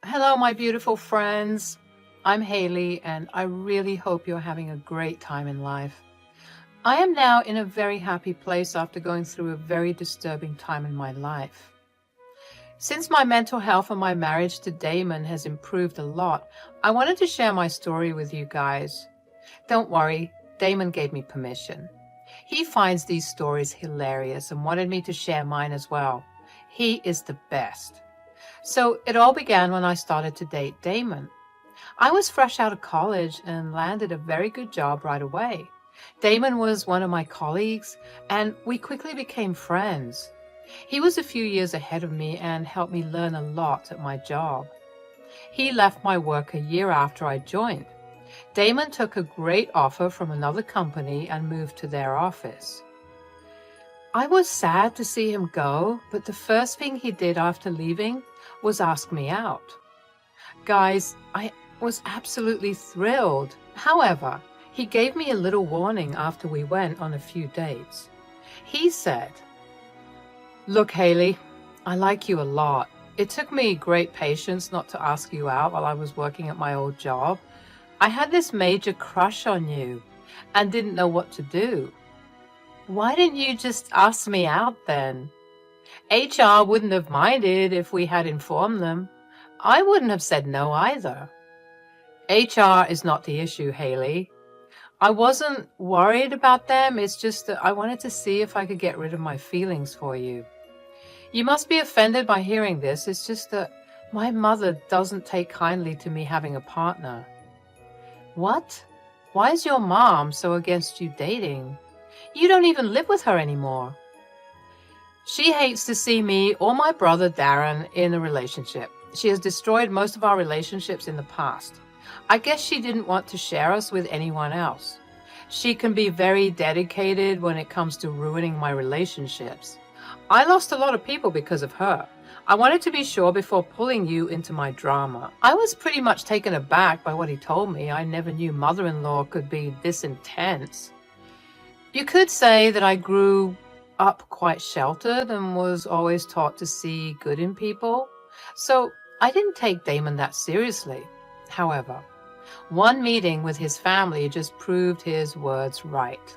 Hello, my beautiful friends. I'm Haley, and I really hope you're having a great time in life. I am now in a very happy place after going through a very disturbing time in my life. Since my mental health and my marriage to Damon has improved a lot, I wanted to share my story with you guys. Don't worry, Damon gave me permission. He finds these stories hilarious and wanted me to share mine as well. He is the best. So it all began when I started to date Damon. I was fresh out of college and landed a very good job right away. Damon was one of my colleagues, and we quickly became friends. He was a few years ahead of me and helped me learn a lot at my job. He left my work a year after I joined. Damon took a great offer from another company and moved to their office. I was sad to see him go, but the first thing he did after leaving was ask me out. Guys, I was absolutely thrilled. However, he gave me a little warning after we went on a few dates. He said, "Look, Haley, I like you a lot. It took me great patience not to ask you out while I was working at my old job. I had this major crush on you and didn't know what to do. Why didn't you just ask me out then? HR wouldn't have minded if we had informed them. I wouldn't have said no either." HR is not the issue, Haley. I wasn't worried about them. It's just that I wanted to see if I could get rid of my feelings for you. You must be offended by hearing this. It's just that my mother doesn't take kindly to me having a partner. What? Why is your mom so against you dating? You don't even live with her anymore. She hates to see me or my brother Darren in a relationship. She has destroyed most of our relationships in the past. I guess she didn't want to share us with anyone else. She can be very dedicated when it comes to ruining my relationships. I lost a lot of people because of her. I wanted to be sure before pulling you into my drama. I was pretty much taken aback by what he told me. I never knew mother-in-law could be this intense. You could say that I grew up quite sheltered and was always taught to see good in people. So I didn't take Damon that seriously. However, one meeting with his family just proved his words right.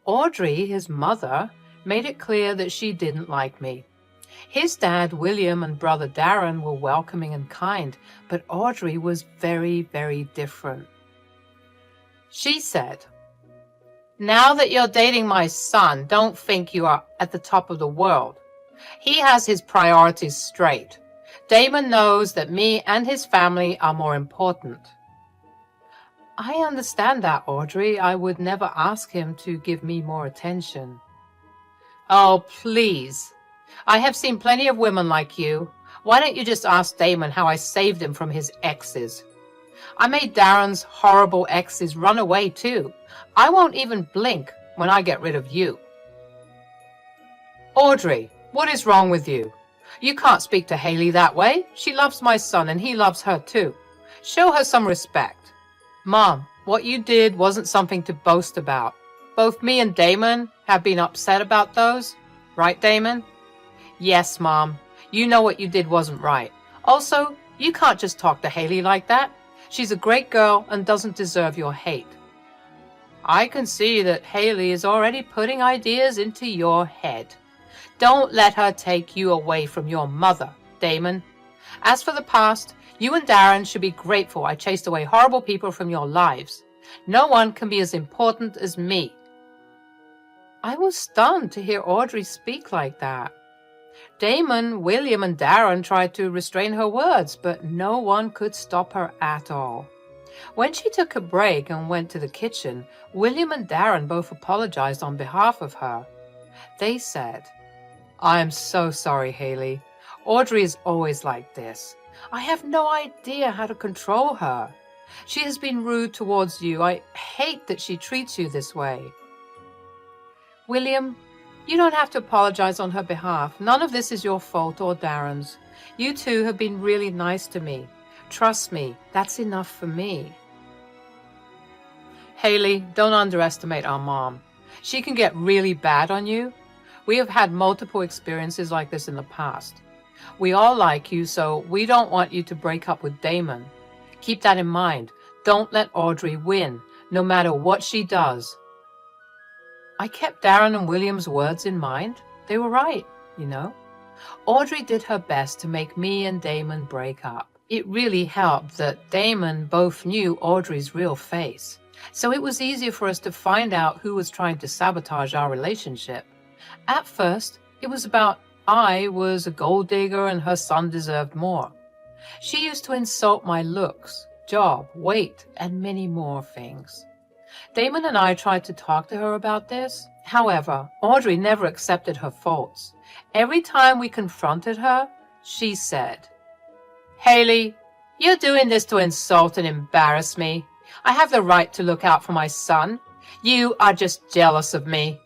Audrey, his mother, made it clear that she didn't like me. His dad, William, and brother Darren were welcoming and kind, but Audrey was very, very different. She said, "Now that you're dating my son, don't think you are at the top of the world. He has his priorities straight. Damon knows that me and his family are more important." I understand that, Audrey. I would never ask him to give me more attention. Oh, please. I have seen plenty of women like you. Why don't you just ask Damon how I saved him from his exes? I made Darren's horrible exes run away too. I won't even blink when I get rid of you. Audrey, what is wrong with you? You can't speak to Haley that way. She loves my son and he loves her too. Show her some respect. Mom, what you did wasn't something to boast about. Both me and Damon have been upset about those. Right, Damon? Yes, Mom. You know what you did wasn't right. Also, you can't just talk to Haley like that. She's a great girl and doesn't deserve your hate. I can see that Haley is already putting ideas into your head. Don't let her take you away from your mother, Damon. As for the past, you and Darren should be grateful I chased away horrible people from your lives. No one can be as important as me. I was stunned to hear Audrey speak like that. Damon, William, and Darren tried to restrain her words, but no one could stop her at all. When she took a break and went to the kitchen, William and Darren both apologized on behalf of her. They said, "I am so sorry, Haley. Audrey is always like this. I have no idea how to control her. She has been rude towards you. I hate that she treats you this way." William, you don't have to apologize on her behalf. None of this is your fault or Darren's. You two have been really nice to me. Trust me, that's enough for me. Haley, don't underestimate our mom. She can get really bad on you. We have had multiple experiences like this in the past. We all like you, so we don't want you to break up with Damon. Keep that in mind. Don't let Audrey win, no matter what she does. I kept Darren and William's words in mind. They were right, you know. Audrey did her best to make me and Damon break up. It really helped that Damon both knew Audrey's real face, so it was easier for us to find out who was trying to sabotage our relationship. At first, it was about I was a gold digger and her son deserved more. She used to insult my looks, job, weight, and many more things. Damon and I tried to talk to her about this. However, Audrey never accepted her faults. Every time we confronted her, she said, "Haley, you're doing this to insult and embarrass me. I have the right to look out for my son. You are just jealous of me."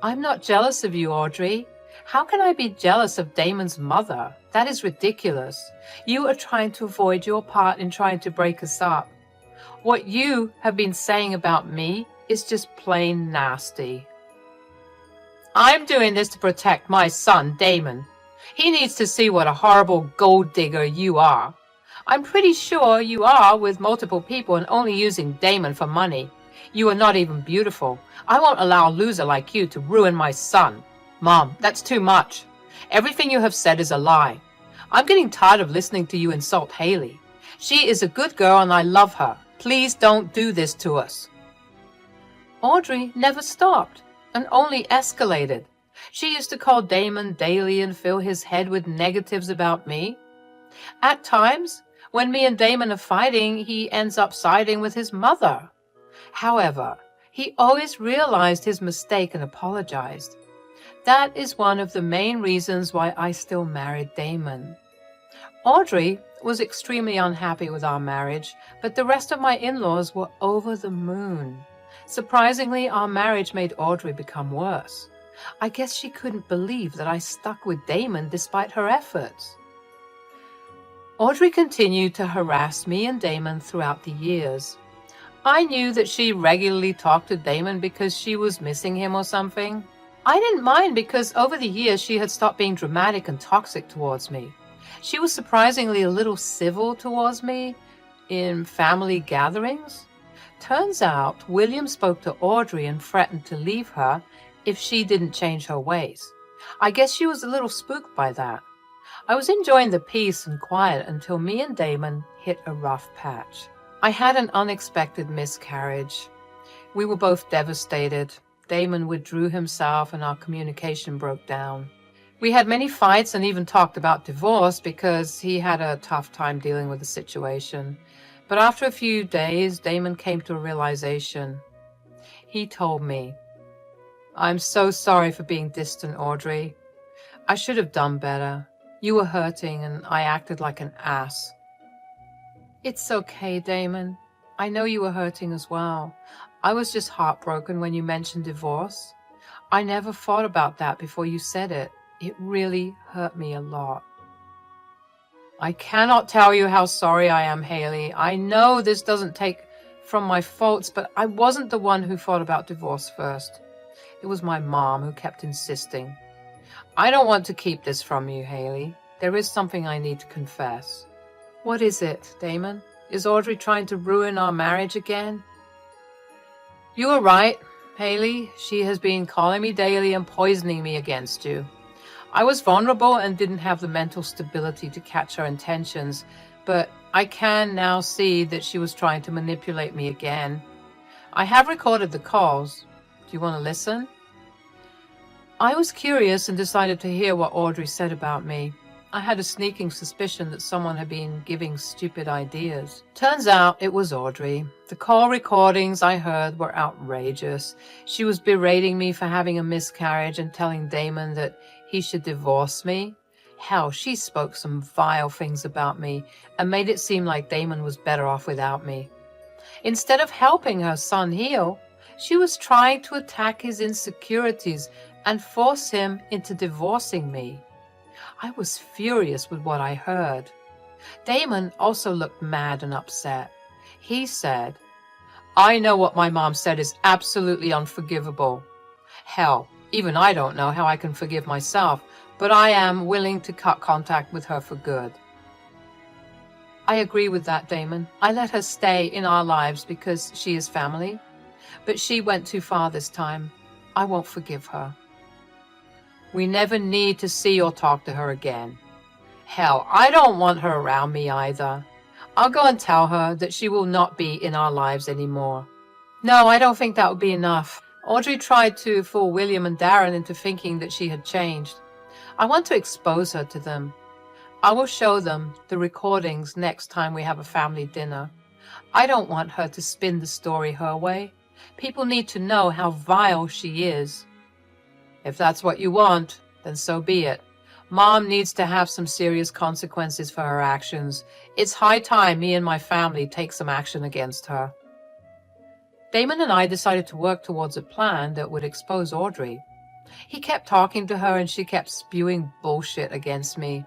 I'm not jealous of you, Audrey. How can I be jealous of Damon's mother? That is ridiculous. You are trying to avoid your part in trying to break us up. What you have been saying about me is just plain nasty. I'm doing this to protect my son, Damon. He needs to see what a horrible gold digger you are. I'm pretty sure you are with multiple people and only using Damon for money. You are not even beautiful. I won't allow a loser like you to ruin my son. Mom, that's too much. Everything you have said is a lie. I'm getting tired of listening to you insult Haley. She is a good girl and I love her. Please don't do this to us. Audrey never stopped and only escalated. She used to call Damon daily and fill his head with negatives about me. At times, when me and Damon are fighting, he ends up siding with his mother. However, he always realized his mistake and apologized. That is one of the main reasons why I still married Damon. Audrey was extremely unhappy with our marriage, but the rest of my in-laws were over the moon. Surprisingly, our marriage made Audrey become worse. I guess she couldn't believe that I stuck with Damon despite her efforts. Audrey continued to harass me and Damon throughout the years. I knew that she regularly talked to Damon because she was missing him or something. I didn't mind because over the years she had stopped being dramatic and toxic towards me. She was surprisingly a little civil towards me in family gatherings. Turns out William spoke to Audrey and threatened to leave her if she didn't change her ways. I guess she was a little spooked by that. I was enjoying the peace and quiet until me and Damon hit a rough patch. I had an unexpected miscarriage. We were both devastated. Damon withdrew himself and our communication broke down. We had many fights and even talked about divorce because he had a tough time dealing with the situation. But after a few days, Damon came to a realization. He told me, "I'm so sorry for being distant, Audrey. I should have done better. You were hurting and I acted like an ass." It's okay, Damon. I know you were hurting as well. I was just heartbroken when you mentioned divorce. I never thought about that before you said it. It really hurt me a lot. I cannot tell you how sorry I am, Haley. I know this doesn't take from my faults, but I wasn't the one who thought about divorce first. It was my mom who kept insisting. I don't want to keep this from you, Haley. There is something I need to confess. What is it, Damon? Is Audrey trying to ruin our marriage again? You are right, Haley. She has been calling me daily and poisoning me against you. I was vulnerable and didn't have the mental stability to catch her intentions, but I can now see that she was trying to manipulate me again. I have recorded the calls. Do you want to listen? I was curious and decided to hear what Audrey said about me. I had a sneaking suspicion that someone had been giving stupid ideas. Turns out it was Audrey. The call recordings I heard were outrageous. She was berating me for having a miscarriage and telling Damon that he should divorce me. Hell, she spoke some vile things about me and made it seem like Damon was better off without me. Instead of helping her son heal, she was trying to attack his insecurities and force him into divorcing me. I was furious with what I heard. Damon also looked mad and upset. He said, "I know what my mom said is absolutely unforgivable. Hell, even I don't know how I can forgive myself, but I am willing to cut contact with her for good. I agree with that, Damon. I let her stay in our lives because she is family, but she went too far this time. I won't forgive her. We never need to see or talk to her again. Hell, I don't want her around me either. I'll go and tell her that she will not be in our lives anymore. No, I don't think that would be enough. Audrey tried to fool William and Darren into thinking that she had changed. I want to expose her to them. I will show them the recordings next time we have a family dinner. I don't want her to spin the story her way. People need to know how vile she is. If that's what you want, then so be it. Mom needs to have some serious consequences for her actions. It's high time me and my family take some action against her. Damon and I decided to work towards a plan that would expose Audrey. He kept talking to her and she kept spewing bullshit against me.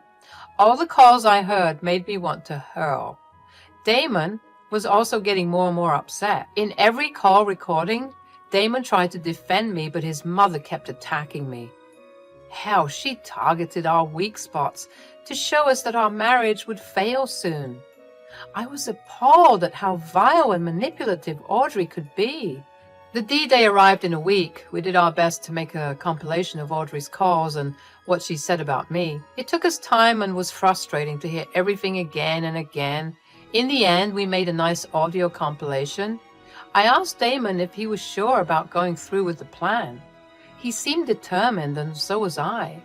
All the calls I heard made me want to hurl. Damon was also getting more and more upset. In every call recording, Damon tried to defend me, but his mother kept attacking me. Hell, she targeted our weak spots to show us that our marriage would fail soon. I was appalled at how vile and manipulative Audrey could be. The D-Day arrived in a week. We did our best to make a compilation of Audrey's calls and what she said about me. It took us time and was frustrating to hear everything again and again. In the end, we made a nice audio compilation. I asked Damon if he was sure about going through with the plan. He seemed determined, and so was I.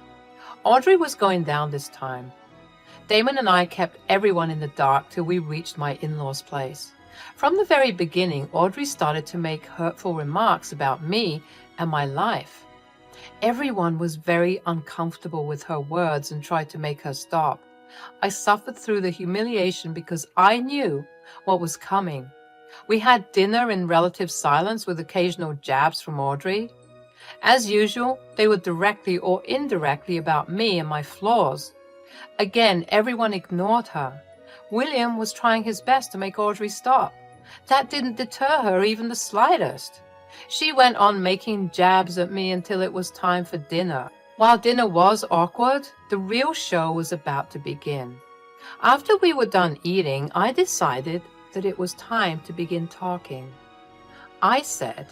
Audrey was going down this time. Damon and I kept everyone in the dark till we reached my in-laws' place. From the very beginning, Audrey started to make hurtful remarks about me and my life. Everyone was very uncomfortable with her words and tried to make her stop. I suffered through the humiliation because I knew what was coming. We had dinner in relative silence with occasional jabs from Audrey. As usual, they were directly or indirectly about me and my flaws. Again, everyone ignored her. William was trying his best to make Audrey stop. That didn't deter her even the slightest. She went on making jabs at me until it was time for dinner. While dinner was awkward, the real show was about to begin. After we were done eating, I decided that it was time to begin talking. I said,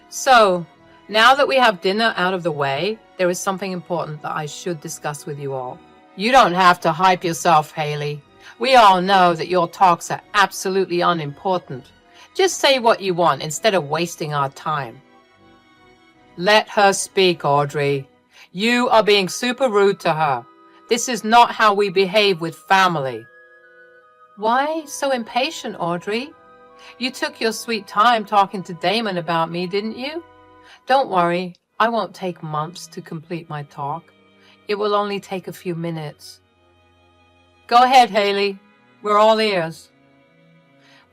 "So, now that we have dinner out of the way, there is something important that I should discuss with you all." "You don't have to hype yourself, Haley. We all know that your talks are absolutely unimportant. Just say what you want instead of wasting our time." "Let her speak, Audrey. You are being super rude to her. This is not how we behave with family." "Why so impatient, Audrey? You took your sweet time talking to Damon about me, didn't you? Don't worry, I won't take months to complete my talk. It will only take a few minutes." "Go ahead, Haley. We're all ears."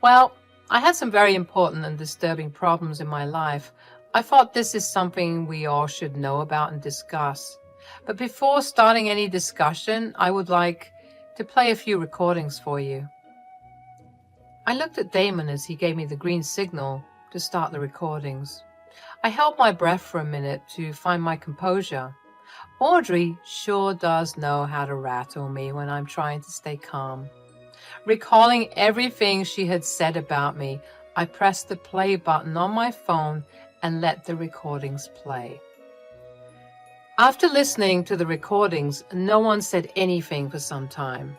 Well, I had some very important and disturbing problems in my life. I thought this is something we all should know about and discuss. But before starting any discussion, I would like to play a few recordings for you. I looked at Damon as he gave me the green signal to start the recordings. I held my breath for a minute to find my composure. Audrey sure does know how to rattle me when I'm trying to stay calm. Recalling everything she had said about me, I pressed the play button on my phone and let the recordings play. After listening to the recordings, no one said anything for some time.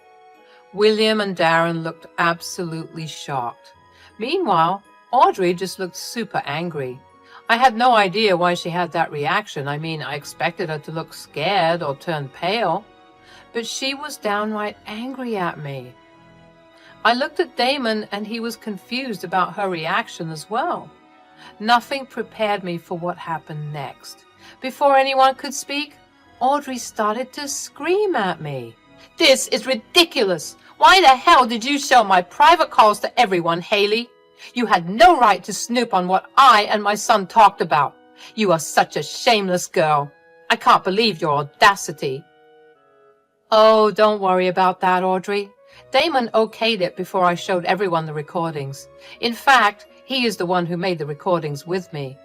William and Darren looked absolutely shocked. Meanwhile, Audrey just looked super angry. I had no idea why she had that reaction. I mean, I expected her to look scared or turn pale, but she was downright angry at me. I looked at Damon and he was confused about her reaction as well. Nothing prepared me for what happened next. Before anyone could speak, Audrey started to scream at me. "This is ridiculous! Why the hell did you show my private calls to everyone, Haley? You had no right to snoop on what I and my son talked about. You are such a shameless girl. I can't believe your audacity." "Oh, don't worry about that, Audrey. Damon okayed it before I showed everyone the recordings. In fact, he is the one who made the recordings with me."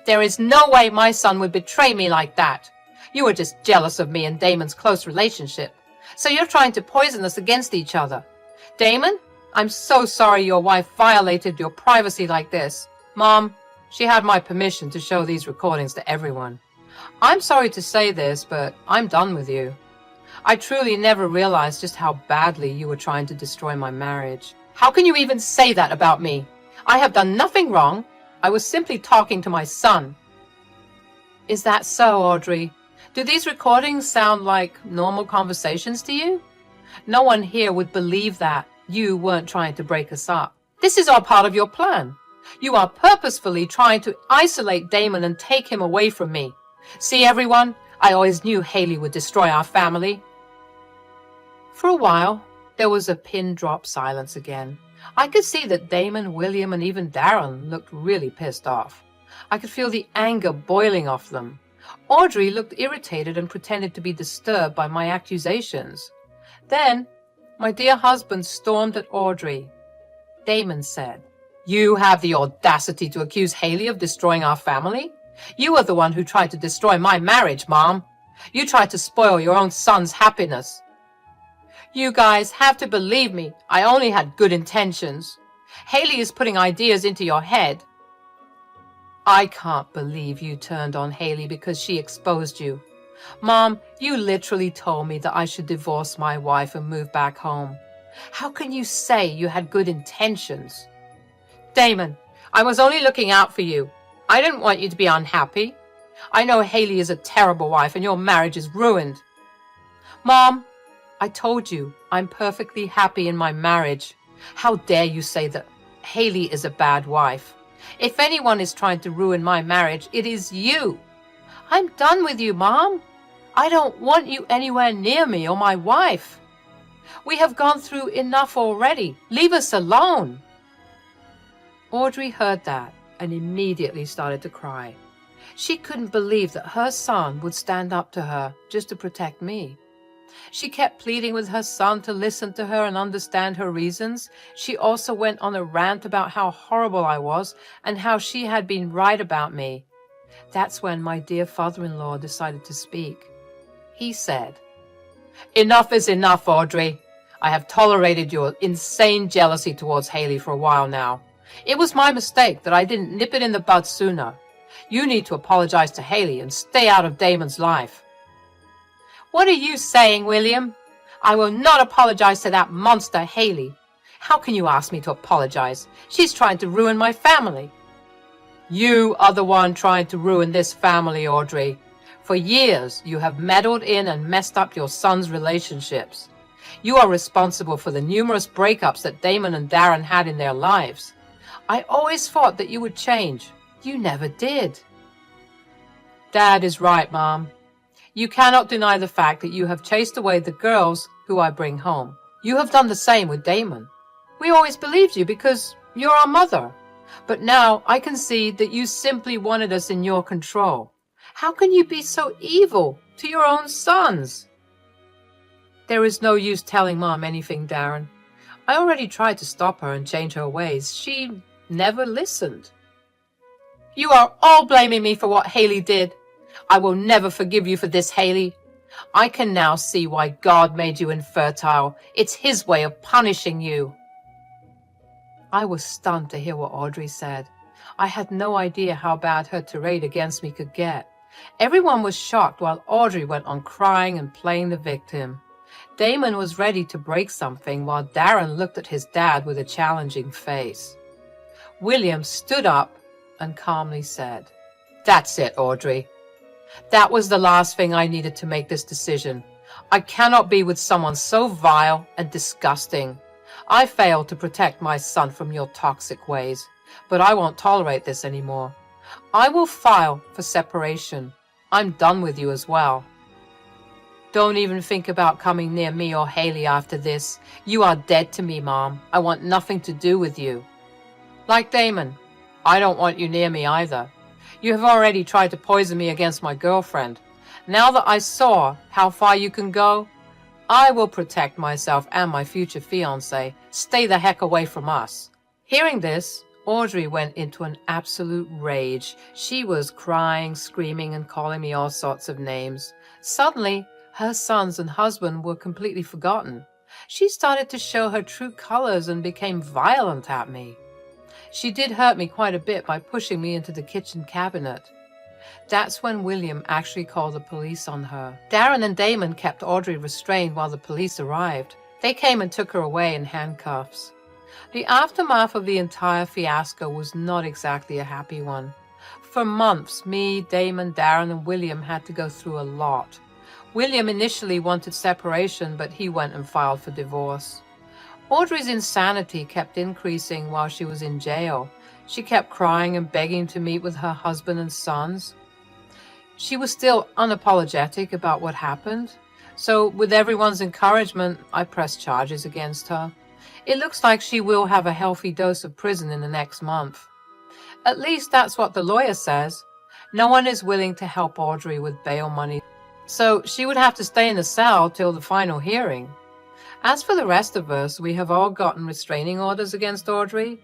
"There is no way my son would betray me like that. You were just jealous of me and Damon's close relationship. So you're trying to poison us against each other. Damon, I'm so sorry your wife violated your privacy like this. Mom, she had my permission to show these recordings to everyone. I'm sorry to say this, but I'm done with you. I truly never realized just how badly you were trying to destroy my marriage. How can you even say that about me? I have done nothing wrong. I was simply talking to my son. Is that so, Audrey? Do these recordings sound like normal conversations to you? No one here would believe that you weren't trying to break us up. This is all part of your plan. You are purposefully trying to isolate Damon and take him away from me. See, everyone, I always knew Haley would destroy our family. For a while, there was a pin-drop silence again. I could see that Damon, William, and even Darren looked really pissed off. I could feel the anger boiling off them. Audrey looked irritated and pretended to be disturbed by my accusations. Then, my dear husband stormed at Audrey. Damon said, "You have the audacity to accuse Haley of destroying our family? You are the one who tried to destroy my marriage, Mom. You tried to spoil your own son's happiness. You guys have to believe me. I only had good intentions. Haley is putting ideas into your head. I can't believe you turned on Haley because she exposed you. Mom, you literally told me that I should divorce my wife and move back home. How can you say you had good intentions? Damon, I was only looking out for you. I didn't want you to be unhappy. I know Haley is a terrible wife and your marriage is ruined. Mom, I told you I'm perfectly happy in my marriage. How dare you say that Haley is a bad wife? If anyone is trying to ruin my marriage, it is you. I'm done with you, Mom. I don't want you anywhere near me or my wife. We have gone through enough already. Leave us alone." Audrey heard that and immediately started to cry. She couldn't believe that her son would stand up to her just to protect me. She kept pleading with her son to listen to her and understand her reasons. She also went on a rant about how horrible I was and how she had been right about me. That's when my dear father-in-law decided to speak. He said, "Enough is enough, Audrey. I have tolerated your insane jealousy towards Haley for a while now. It was my mistake that I didn't nip it in the bud sooner. You need to apologize to Haley and stay out of Damon's life." What are you saying, William? I will not apologize to that monster, Haley. How can you ask me to apologize? She's trying to ruin my family. You are the one trying to ruin this family, Audrey. For years, you have meddled in and messed up your son's relationships. You are responsible for the numerous breakups that Damon and Darren had in their lives. I always thought that you would change. You never did. Dad is right, Mom. You cannot deny the fact that you have chased away the girls who I bring home. You have done the same with Damon. We always believed you because you're our mother. But now I can see that you simply wanted us in your control. How can you be so evil to your own sons? There is no use telling Mom anything, Darren. I already tried to stop her and change her ways. She never listened. You are all blaming me for what Haley did. I will never forgive you for this, Haley. I can now see why God made you infertile. It's His way of punishing you. I was stunned to hear what Audrey said. I had no idea how bad her tirade against me could get. Everyone was shocked while Audrey went on crying and playing the victim. Damon was ready to break something while Darren looked at his dad with a challenging face. William stood up and calmly said, "That's it, Audrey. That was the last thing I needed to make this decision. I cannot be with someone so vile and disgusting. I failed to protect my son from your toxic ways, but I won't tolerate this anymore. I will file for separation. I'm done with you as well. Don't even think about coming near me or Haley after this. You are dead to me, Mom. I want nothing to do with you. Like Damon, I don't want you near me either. You have already tried to poison me against my girlfriend. Now that I saw how far you can go, I will protect myself and my future fiancé. Stay the heck away from us." Hearing this, Audrey went into an absolute rage. She was crying, screaming, and calling me all sorts of names. Suddenly, her sons and husband were completely forgotten. She started to show her true colors and became violent at me. She did hurt me quite a bit by pushing me into the kitchen cabinet. That's when William actually called the police on her. Darren and Damon kept Audrey restrained while the police arrived. They came and took her away in handcuffs. The aftermath of the entire fiasco was not exactly a happy one. For months, me, Damon, Darren, and William had to go through a lot. William initially wanted separation, but he went and filed for divorce. Audrey's insanity kept increasing while she was in jail. She kept crying and begging to meet with her husband and sons. She was still unapologetic about what happened. So with everyone's encouragement, I pressed charges against her. It looks like she will have a healthy dose of prison in the next month. At least that's what the lawyer says. No one is willing to help Audrey with bail money, so she would have to stay in the cell till the final hearing. As for the rest of us, we have all gotten restraining orders against Audrey.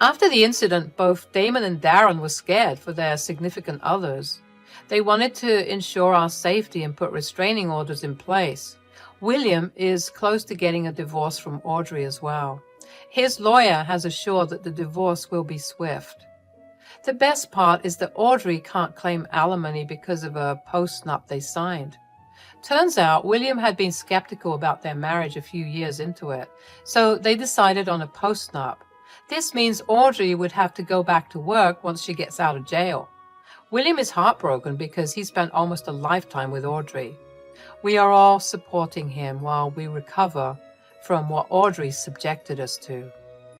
After the incident, both Damon and Darren were scared for their significant others. They wanted to ensure our safety and put restraining orders in place. William is close to getting a divorce from Audrey as well. His lawyer has assured that the divorce will be swift. The best part is that Audrey can't claim alimony because of a post-nup they signed. Turns out William had been skeptical about their marriage a few years into it, so they decided on a post-nup. This means Audrey would have to go back to work once she gets out of jail. William is heartbroken because he spent almost a lifetime with Audrey. We are all supporting him while we recover from what Audrey subjected us to.